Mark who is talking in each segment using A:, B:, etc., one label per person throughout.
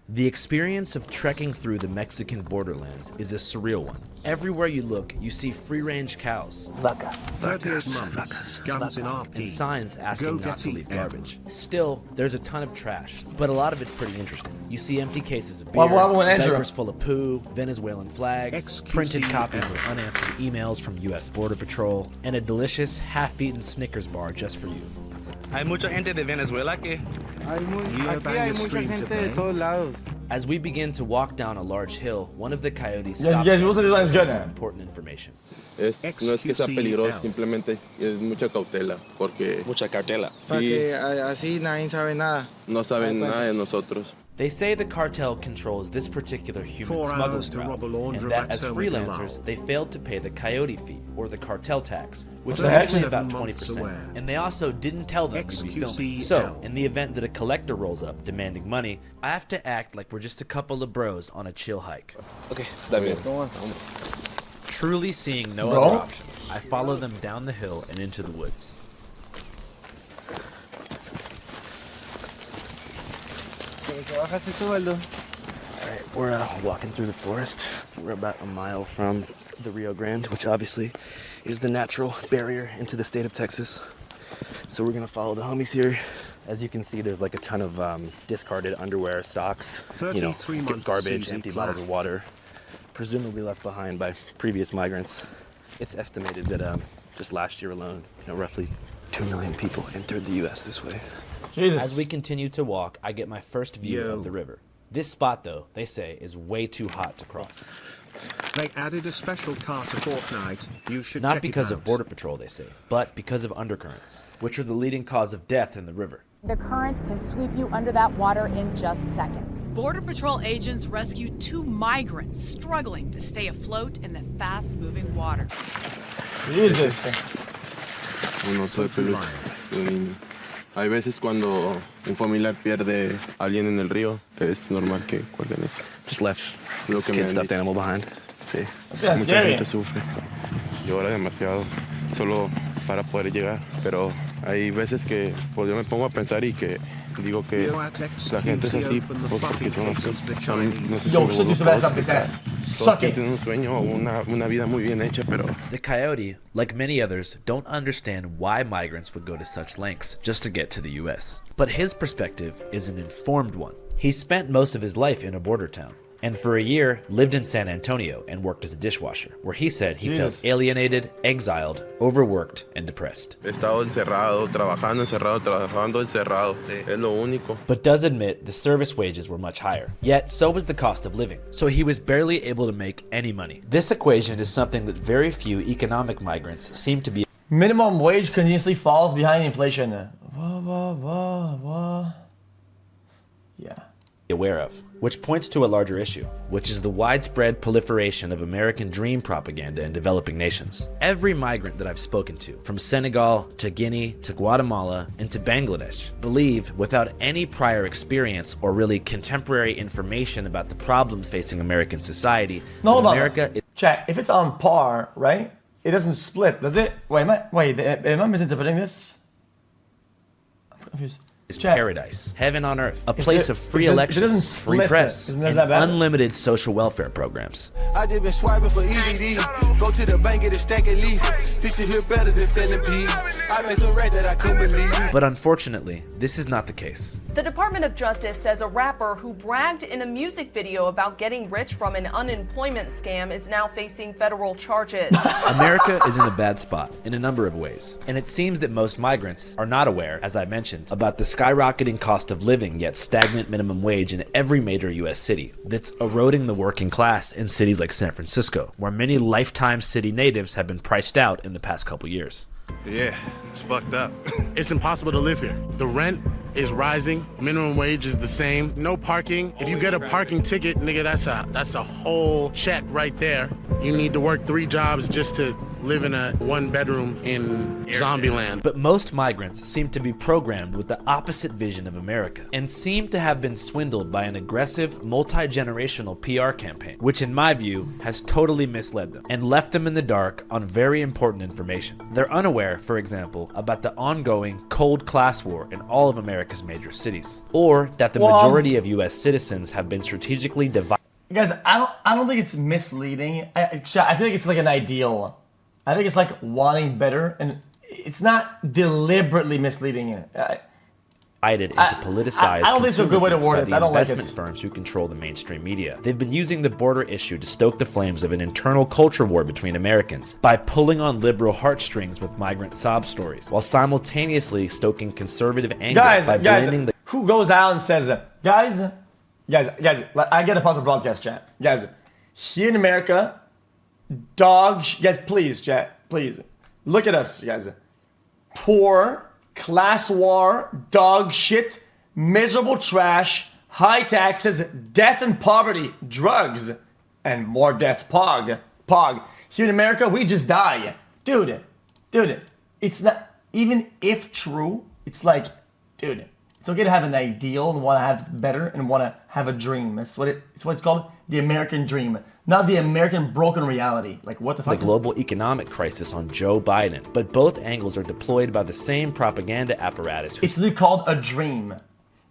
A: The experience of trekking through the Mexican borderlands is a surreal one. Everywhere you look, you see free-range cows,
B: guns in RP,
A: and signs asking not to leave garbage. Still, there's a ton of trash, but a lot of it's pretty interesting. You see empty cases of beer, diapers full of poo, Venezuelan flags, printed copies of unanswered emails from U.S. Border Patrol, and a delicious half-eaten Snickers bar just for you.
C: Hay mucha gente de Venezuela que
D: Aquí hay mucha gente de todos lados.
A: As we begin to walk down a large hill, one of the coyotes stops us and tells us some important information.
E: No es que sea peligroso, simplemente es mucha cautela, porque
C: mucha cautela.
D: Para que así nadie sabe nada.
E: No saben nada de nosotros.
A: They say the cartel controls this particular human smuggling route, and that as freelancers, they failed to pay the coyote fee, or the cartel tax, which is actually about 20%. And they also didn't tell them we'd be filming. So, in the event that a collector rolls up demanding money, I have to act like we're just a couple of bros on a chill hike.
E: Okay, está bien.
A: Truly seeing no other option, I follow them down the hill and into the woods. Alright, we're walking through the forest. We're about a mile from the Rio Grande, which obviously is the natural barrier into the state of Texas. So we're gonna follow the homies here. As you can see, there's like a ton of discarded underwear, socks, garbage, empty bottles of water, presumably left behind by previous migrants. It's estimated that just last year alone, roughly 2 million people entered the U.S. this way.
F: Jesus.
A: As we continue to walk, I get my first view of the river. This spot, though, they say, is way too hot to cross.
B: They added a special car to Fortnite. You should
A: Not
B: check
A: because
B: it
A: of
B: out.
A: Border Patrol, they say, but because of undercurrents, which are the leading cause of death in the river.
G: The current can sweep you under that water in just seconds.
H: Border Patrol agents rescued 2 migrants struggling to stay afloat in the fast-moving water.
F: Jesus.
E: No soy peluche, soy niño. Hay veces cuando un familiar pierde a alguien en el río, es normal que cuelguen eso.
A: Just left
E: Lo que me
A: kid
E: han
A: stuffed
E: dicho.
A: animal behind. Sí.
F: That's
E: Mucha
F: scary.
E: gente sufre, llora demasiado, solo para poder llegar. Pero hay veces que pues, yo me pongo a pensar y que digo que la gente es así pues, porque son así. No sé si
F: Yo,
E: me
F: shut your
E: todos,
F: ass up,
E: todos
F: Suck it.
E: tienen un sueño o una vida muy bien hecha, pero
A: The coyote, like many others, don't understand why migrants would go to such lengths just to get to the U.S. But his perspective is an informed one. He spent most of his life in a border town, and for a year lived in San Antonio and worked as a dishwasher, where he said he felt alienated, exiled, overworked, and depressed.
E: he estado encerrado, trabajando encerrado. Es lo único.
A: But does admit the service wages were much higher. Yet, so was the cost of living, so he was barely able to make any money. This equation is something that very few economic migrants seem to be
F: Minimum wage continuously falls behind inflation. Whoa. Yeah.
A: aware of, which points to a larger issue, which is the widespread proliferation of American dream propaganda in developing nations. Every migrant that I've spoken to, from Senegal to Guinea to Guatemala and to Bangladesh, believe, without any prior experience or really contemporary information about the problems facing American society,
F: No,
A: that
F: hold on.
A: America is
F: Chat, if it's on par, right? It doesn't split, does it? Wait, am I misinterpreting this? I'm confused. Chat.
A: paradise, heaven on earth, a place of free
F: if it
A: elections,
F: doesn't
A: free
F: split,
A: press,
F: isn't that
A: and
F: that bad?
A: unlimited social welfare programs.
I: I just been swiping for EBD. Go to the bank, get a stack at least. This shit here better than selling peas. I made some rent that I couldn't believe.
A: But unfortunately, this is not the case.
J: The Department of Justice says a rapper who bragged in a music video about getting rich from an unemployment scam is now facing federal charges.
A: America is in a bad spot in a number of ways, and it seems that most migrants are not aware, as I mentioned, about the skyrocketing cost of living yet stagnant minimum wage in every major U.S. city that's eroding the working class in cities like San Francisco, where many lifetime city natives have been priced out in the past couple years.
K: Yeah, it's fucked up.
L: It's impossible to live here. The rent is rising, minimum wage is the same, no parking. If you get a parking ticket, nigga, that's a whole check right there. You need to work 3 jobs just to live in a one bedroom in Zombieland.
M: But most migrants seem to be programmed with the opposite vision of America and seem to have been swindled by an aggressive, multi-generational PR campaign, which in my view has totally misled them and left them in the dark on very important information. They're unaware, for example, about the ongoing cold class war in all of America's major cities, or that the majority of US citizens have been strategically divided.
F: Guys, I don't think it's misleading. I feel like it's like an ideal. I think it's like wanting better, and it's not deliberately misleading it.
M: Into politicized
F: I don't think it's a good way to word it. I don't like it.
M: Investment firms who control the mainstream media. They've been using the border issue to stoke the flames of an internal culture war between Americans by pulling on liberal heartstrings with migrant sob stories, while simultaneously stoking conservative anger by blaming the
F: who goes out and says, guys, I get a pause of broadcast, chat. Guys, here in America, guys, please, chat, please, look at us, guys. Poor, class war, dog shit, miserable trash, high taxes, death and poverty, drugs, and more death, pog. Here in America, we just die. Dude, it's not, even if true, it's like, dude, it's okay to have an ideal and want to have better and want to have a dream. It's what it's called, the American dream, not the American broken reality. Like, what the fuck?
M: The global economic crisis on Joe Biden, but both angles are deployed by the same propaganda apparatus.
F: It's literally called a dream.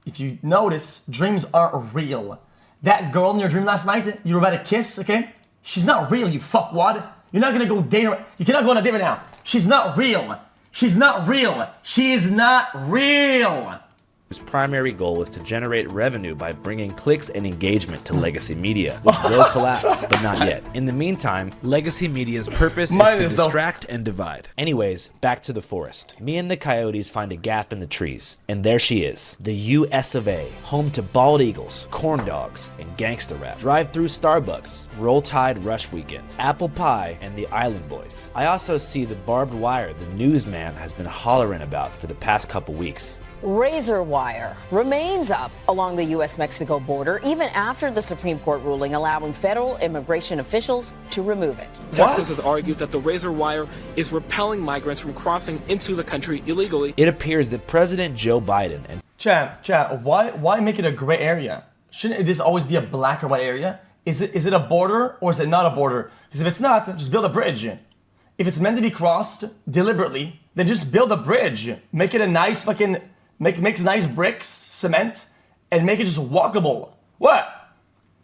F: If you notice, dreams aren't real. That girl in your dream last night, you were about to kiss, okay? She's not real, you fuckwad. You're not gonna go date her. You cannot go on a date right now. She's not real. She's not real. She is not real.
M: Whose primary goal was to generate revenue by bringing clicks and engagement to legacy media, which will collapse, but not yet. In the meantime, legacy media's purpose is to distract and divide. Anyways, back to the forest. Me and the coyotes find a gap in the trees, and there she is, the US of A, home to bald eagles, corn dogs, and gangsta rap. Drive-through Starbucks, Roll Tide Rush Weekend, apple pie, and the Island Boys. I also see the barbed wire the newsman has been hollering about for the past couple weeks.
N: Razor wire remains up along the U.S.-Mexico border even after the Supreme Court ruling allowing federal immigration officials to remove it.
O: Texas has argued that the razor wire is repelling migrants from crossing into the country illegally.
M: It appears that President Joe Biden and
F: Chat, why make it a gray area? Shouldn't this always be a black or white area? Is it a border or is it not a border? Because if it's not, just build a bridge. If it's meant to be crossed deliberately, then just build a bridge. Make it a nice fucking... Make nice bricks, cement, and make it just walkable. What?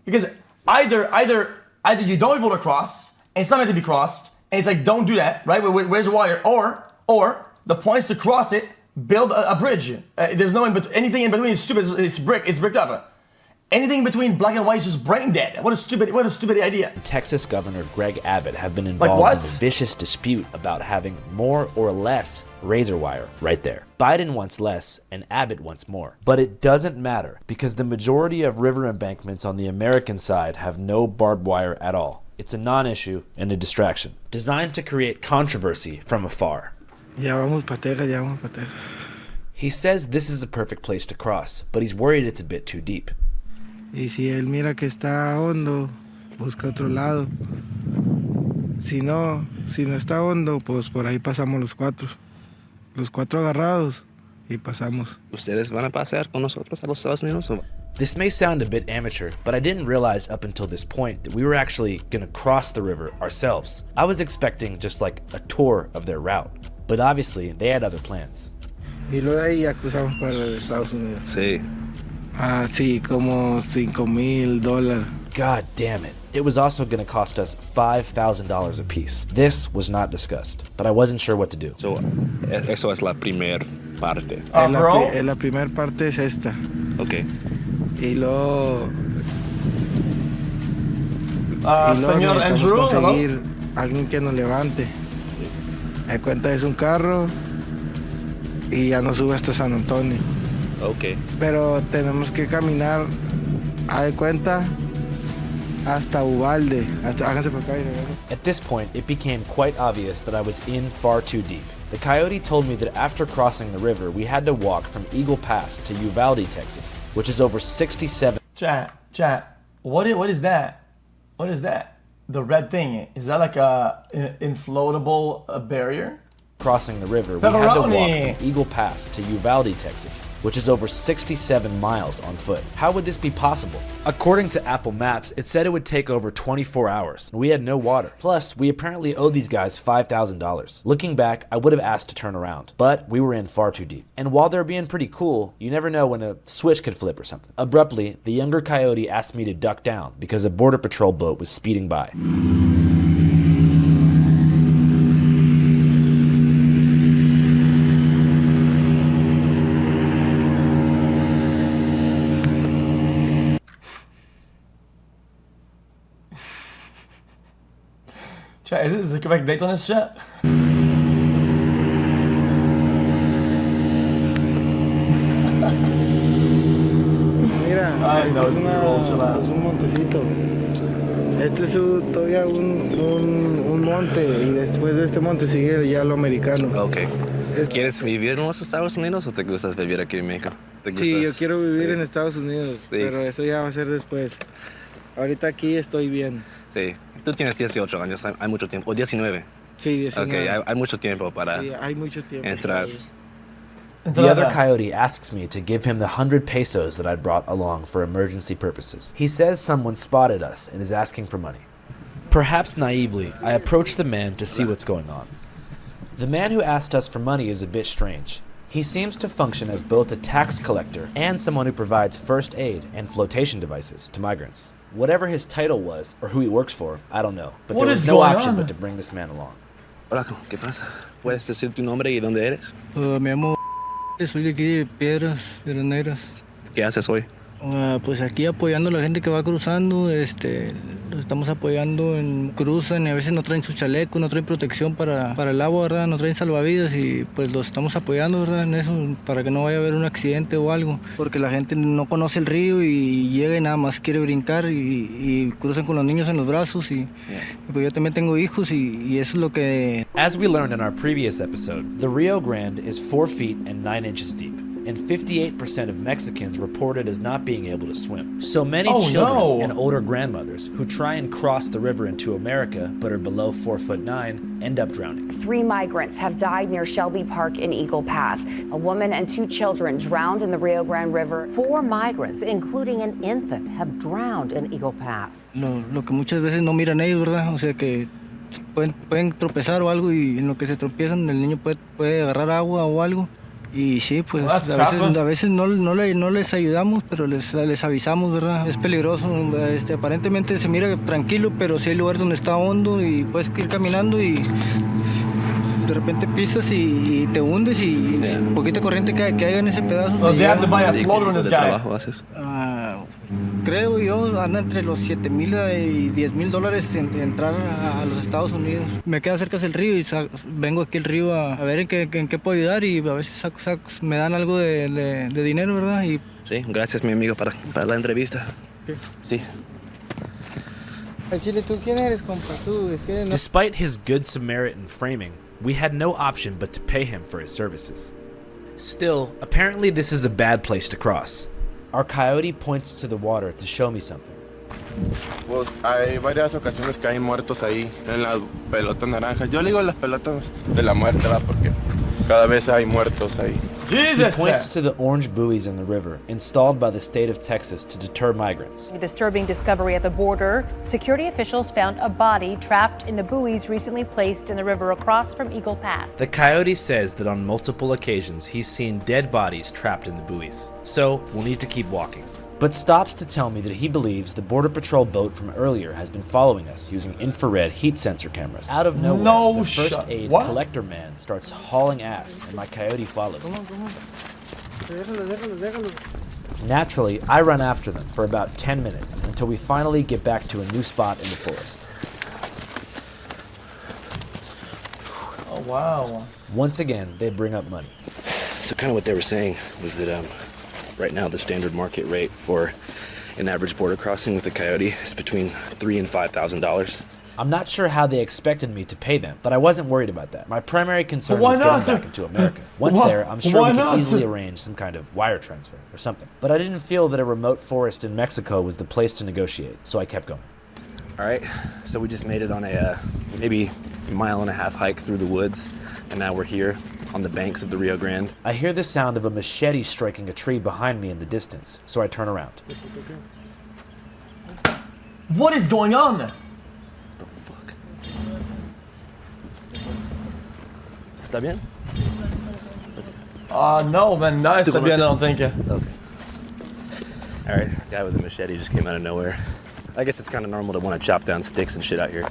F: Because either you don't be able to cross, and it's not meant to be crossed, and it's like, don't do that, right? Where's the wire? Or the point is to cross it, build a bridge. There's no anything in between is stupid. It's bricked up. Anything in between black and white is just brain dead. What a stupid idea.
M: Texas Governor Greg Abbott have been involved in a vicious dispute about having more or less razor wire right there. Biden wants less and Abbott wants more. But it doesn't matter because the majority of river embankments on the American side have no barbed wire at all. It's a non-issue and a distraction, designed to create controversy from afar. He says this is a perfect place to cross, but he's worried it's a bit too deep.
D: Y si él mira que está hondo, busca otro lado. Si no está hondo, pues por ahí pasamos los cuatro agarrados y pasamos.
C: ¿Ustedes van a pasear con nosotros a los Estados Unidos?
M: This may sound a bit amateur, but I didn't realize up until this point that we were actually gonna cross the river ourselves. I was expecting just like a tour of their route, but obviously they had other plans.
D: Y luego ahí ya cruzamos para los Estados Unidos.
C: Sí.
D: Ah, sí, como $5,000.
M: God damn it. It was also going to cost us $5,000 a piece. This was not discussed, but I wasn't sure what to do.
C: So, eso es la primer parte.
D: La primer parte es esta.
C: Okay.
D: Y luego...
F: señor Andrew,
D: conseguir alguien que nos levante. Me cuenta es un carro y ya nos sube hasta San Antonio.
C: Okay.
D: Pero tenemos que caminar, a de cuenta, hasta Uvalde. Háganse por acá y regreso.
M: At this point, it became quite obvious that I was in far too deep. The coyote told me that after crossing the river, we had to walk from Eagle Pass to Uvalde, Texas, which is over 67.
F: Chat. What is that? What is that? The red thing, is that like an inflatable barrier?
M: Crossing the river, we had to walk
F: Pepperoni!
M: from Eagle Pass to Uvalde, Texas, which is over 67 miles on foot. How would this be possible? According to Apple Maps, it said it would take over 24 hours. We had no water. Plus, we apparently owed these guys $5,000. Looking back, I would have asked to turn around, but we were in far too deep. And while they're being pretty cool, you never know when a switch could flip or something. Abruptly, the younger coyote asked me to duck down because a border patrol boat was speeding by.
F: Chat, is this a Quebec date on this chat?
D: Mira,
F: Ay, no,
D: este
F: es
D: es un montecito. Este es todavía un monte y después de este monte sigue ya lo americano.
C: Ok. ¿Quieres vivir en los Estados Unidos o te gustas vivir aquí en México?
D: Sí, yo quiero vivir en Estados Unidos, pero eso ya va a ser después. Ahorita aquí estoy bien.
C: Sí. Tú tienes 18 años, hay mucho tiempo. O 19.
D: Sí, 19.
C: Ok, hay mucho tiempo para
D: Sí, hay mucho tiempo.
C: entrar.
M: The other coyote asks me to give him the 100 pesos that I'd brought along for emergency purposes. He says someone spotted us and is asking for money. Perhaps naively, I approach the man to see what's going on. The man who asked us for money is a bit strange. He seems to function as both a tax collector and someone who provides first aid and flotation devices to migrants. Whatever his title was, or who he works for, I don't know. But there was no option but to bring this man along.
C: Hola, ¿qué pasa? ¿Puedes decir tu nombre y dónde eres?
P: Me llamo... Soy de aquí de Piedras Negras.
C: ¿Qué haces hoy?
P: Pues aquí apoyando a la gente que va cruzando, los estamos apoyando, cruzan y a veces no traen su chaleco, no traen protección para el agua, ¿verdad? No traen salvavidas y pues los estamos apoyando, ¿verdad? En eso, para que no vaya a haber un accidente o algo, porque la gente no conoce el río y llega y nada más quiere brincar y cruzan con los niños en los brazos y pues yo también tengo hijos y eso es lo que...
M: As we learned in our previous episode, the Rio Grande is 4 feet and 9 inches deep. And 58% of Mexicans reported as not being able to swim. So many children and older grandmothers who try and cross the river into America but are below 4'9" end up drowning.
Q: 3 migrants have died near Shelby Park in Eagle Pass. A woman and 2 children drowned in the Rio Grande River.
R: 4 migrants, including an infant, have drowned in Eagle Pass.
P: Lo que muchas veces no miran ellos, ¿verdad? O sea que pueden tropezar o algo y en lo que se tropiezan el niño puede agarrar agua o algo. Y sí, pues a veces no les ayudamos, pero les avisamos, ¿verdad? Es peligroso, aparentemente se mira tranquilo, pero sí hay lugares donde está hondo y puedes ir caminando y de repente pisas y te hundes y poquita corriente que haya en ese pedazo.
F: So they have to buy a floater on this guy.
P: Creo yo, anda entre los $7,000 y $10,000 en entrar a los Estados Unidos. Me queda cerca del río y vengo aquí al río a ver en qué puedo ayudar y a veces me dan algo de dinero, ¿verdad? Y...
C: Sí, gracias mi amigo para la entrevista.
P: ¿Qué?
C: Sí.
P: Chile, ¿tú quién eres, compa?
M: Despite his good Samaritan framing, we had no option but to pay him for his services. Still, apparently this is a bad place to cross. Our coyote points to the water to show me something.
E: Pues hay varias ocasiones que hay muertos ahí en las pelotas naranjas. Yo le digo las pelotas de la muerte, ¿verdad? Porque cada vez hay muertos ahí.
M: He points to the orange buoys in the river, installed by the state of Texas to deter migrants.
S: A disturbing discovery at the border. Security officials found a body trapped in the buoys recently placed in the river across from Eagle Pass.
M: The coyote says that on multiple occasions he's seen dead bodies trapped in the buoys, so we'll need to keep walking. But stops to tell me that he believes the Border Patrol boat from earlier has been following us using infrared heat sensor cameras. Out of nowhere, the first aid collector man starts hauling ass, and my coyote follows him. Naturally, I run after them for about 10 minutes until we finally get back to a new spot in the forest.
F: Oh, wow.
M: Once again, they bring up money.
A: So kind of what they were saying was that right now the standard market rate for an average border crossing with a coyote is between $3,000 and $5,000.
M: I'm not sure how they expected me to pay them, but I wasn't worried about that. My primary concern was getting back into America. Once there, I'm sure we could easily arrange some kind of wire transfer or something. But I didn't feel that a remote forest in Mexico was the place to negotiate, so I kept going.
A: All right, so we just made it on a maybe mile-and-a-half hike through the woods, and now we're here on the banks of the Rio Grande.
M: I hear the sound of a machete striking a tree behind me in the distance, so I turn around.
F: What is going on there?
A: What the fuck? Está bien?
F: No, man, no está bien, I don't think.
A: Okay. All right, guy with a machete just came out of nowhere. I guess it's kind of normal to want to chop down sticks and shit out here.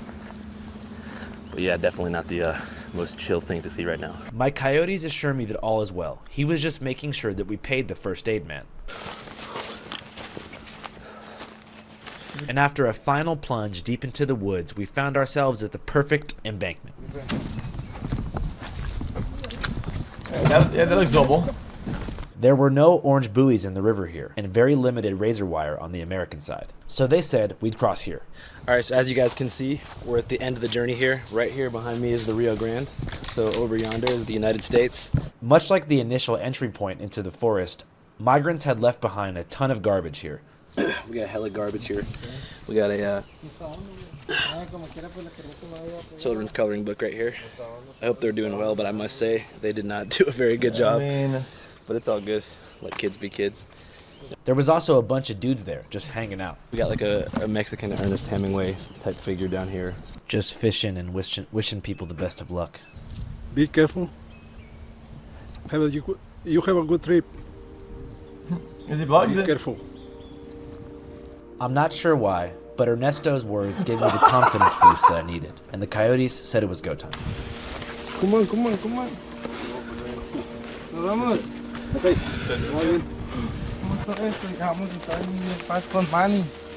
A: But yeah, definitely not the most chill thing to see right now.
M: My coyotes assure me that all is well. He was just making sure that we paid the first aid man. And after a final plunge deep into the woods, we found ourselves at the perfect embankment.
F: That looks doable.
M: There were no orange buoys in the river here, and very limited razor wire on the American side. So they said we'd cross here.
A: All right, so as you guys can see, we're at the end of the journey here. Right here behind me is the Rio Grande. So over yonder is the United States.
M: Much like the initial entry point into the forest, migrants had left behind a ton of garbage here.
A: We got hella garbage here. We got a children's coloring book right here. I hope they're doing well, but I must say they did not do a very good job. But it's all good. Let kids be kids.
M: There was also a bunch of dudes there, just hanging out.
A: We got like a Mexican Ernest Hemingway type figure down here.
M: Just fishing and wishing people the best of luck.
T: Be careful. You have a good trip.
F: Is he bugged?
T: Be careful.
M: I'm not sure why, but Ernesto's words gave me the confidence boost that I needed, and the coyotes said it was go time.
T: Come on, come on, come on. Vamos. Okay.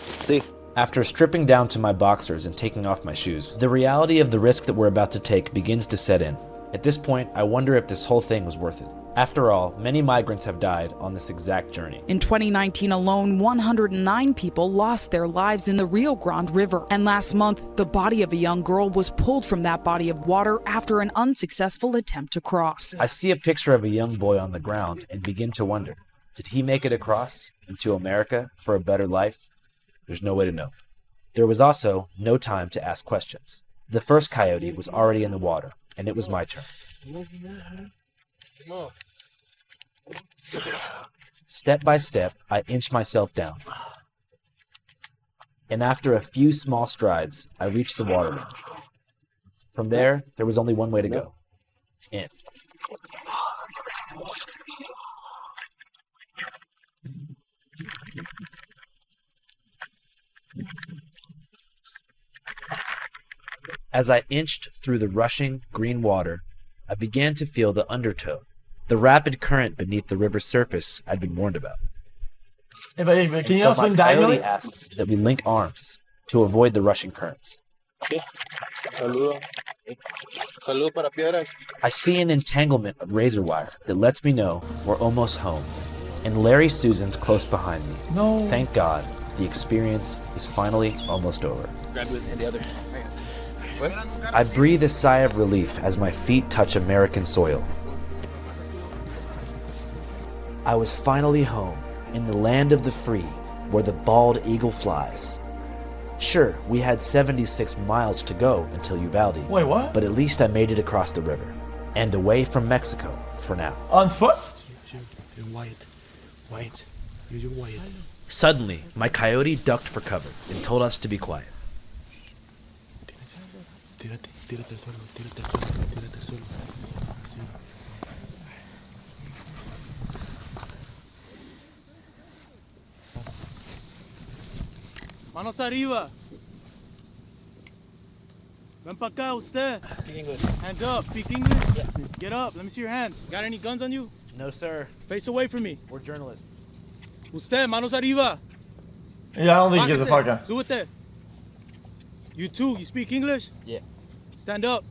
M: See, after stripping down to my boxers and taking off my shoes, the reality of the risk that we're about to take begins to set in. At this point, I wonder if this whole thing was worth it. After all, many migrants have died on this exact journey.
H: In 2019 alone, 109 people lost their lives in the Rio Grande River. And last month, the body of a young girl was pulled from that body of water after an unsuccessful attempt to cross.
M: I see a picture of a young boy on the ground and begin to wonder, did he make it across into America for a better life? There's no way to know. There was also no time to ask questions. The first coyote was already in the water, and it was my turn. Step by step, I inch myself down. And after a few small strides, I reached the water. From there was only one way to go. In. As I inched through the rushing green water, I began to feel the undertow, the rapid current beneath the river's surface I'd been warned about.
F: Hey, but can you not swim
M: diagonally?
F: diagonally?
M: Asks that we link arms to avoid the rushing currents.
T: Saludo. Salud para piedras.
M: I see an entanglement of razor wire that lets me know we're almost home, and Larry Susan's close behind me.
F: No.
M: Thank God, the experience is finally almost over.
A: Grab with the other. What?
M: I breathe a sigh of relief as my feet touch American soil. I was finally home, in the land of the free, where the bald eagle flies. Sure, we had 76 miles to go until Uvalde.
F: Wait, what?
M: But at least I made it across the river, and away from Mexico for now.
F: On foot?
T: You're white. White. You're white.
M: Suddenly, my coyote ducked for cover and told us to be quiet.
T: Tírate al suelo, tírate al suelo, tírate al suelo. Así.
U: Manos arriba. Ven pa' acá, usted.
A: Speak English.
U: Hands up. Speak English?
A: Yeah.
U: Get up. Let me see your hands. Got any guns on you?
A: No, sir.
U: Face away from me.
A: We're journalists.
U: Usted, manos arriba.
F: Yeah, I don't think he gives a fuck.
U: Súbete. You too. You speak English?
A: Yeah.
U: Stand up.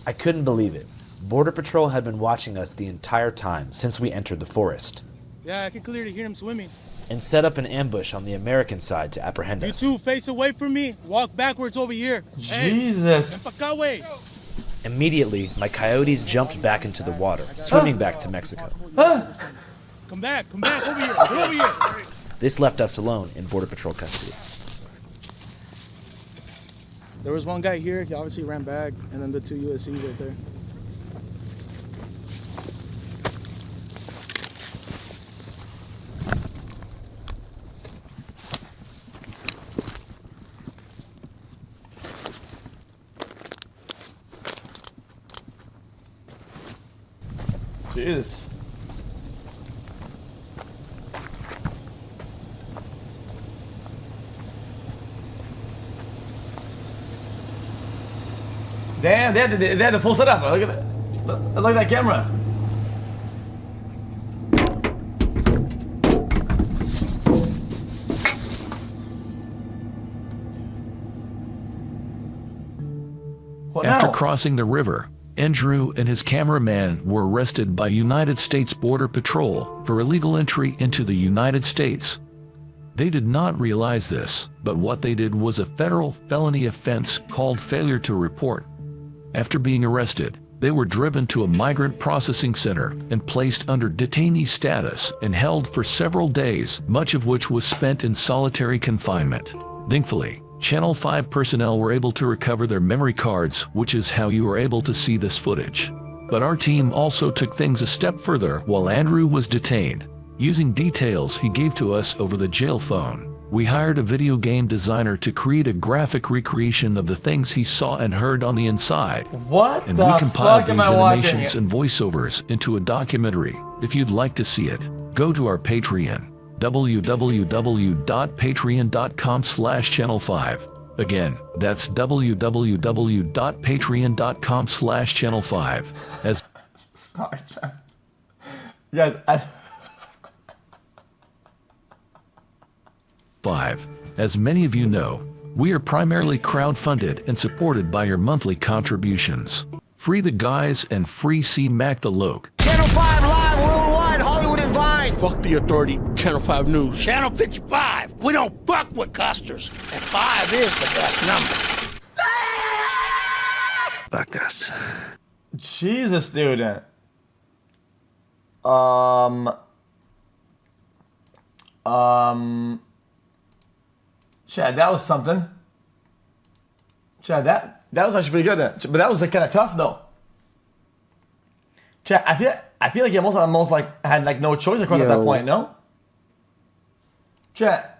M: I couldn't believe it. Border Patrol had been watching us the entire time since we entered the forest,
U: Yeah, I can clearly hear him swimming.
M: and set up an ambush on the American side to apprehend
U: You
M: us.
U: two, face away from me. Walk backwards over here.
F: Jesus.
U: Hey, ven pa' acá, wey.
M: Immediately, my coyotes jumped back into the water, swimming back to Mexico.
U: Come back. Over here. Get over here.
M: This left us alone in Border Patrol custody.
D: There was one guy here, he obviously ran back, and then the 2 USCs right there.
F: Jesus. Damn, they had the full setup. Look at that. Look at that camera.
B: After crossing the river, Andrew and his cameraman were arrested by United States Border Patrol for illegal entry into the United States. They did not realize this, but what they did was a federal felony offense called failure to report. After being arrested, they were driven to a migrant processing center and placed under detainee status and held for several days, much of which was spent in solitary confinement. Thankfully, Channel 5 personnel were able to recover their memory cards, which is how you were able to see this footage. But our team also took things a step further while Andrew was detained. Using details he gave to us over the jail phone, we hired a video game designer to create a graphic recreation of the things he saw and heard on the inside.
F: What
B: and
F: the
B: we compiled
F: fuck am
B: these
F: I
B: animations
F: watching?
B: and voiceovers into a documentary. If you'd like to see it, go to our Patreon, www.patreon.com/channel5. Again, that's www.patreon.com/channel5. As
F: sorry, guys,
B: As many of you know, we are primarily crowdfunded and supported by your monthly contributions. Free the guys and free C Mac the Loke.
V: Channel 5 live worldwide, Hollywood and Vine.
T: Fuck the authority, Channel 5 News.
V: Channel 55. We don't fuck with custers. And 5 is the best number.
A: Vacas.
F: Jesus, dude. Chad, that was something. Chad, that was actually pretty good. But that was like kind of tough though. Chad, I feel like he almost like had like no choice across at that point, no? Chad,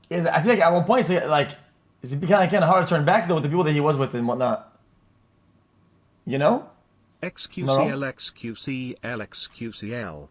F: I feel like at one point it's like it's kind of hard to turn back though with the people that he was with and whatnot. You know?
W: xQc, LXQC, LXQCL.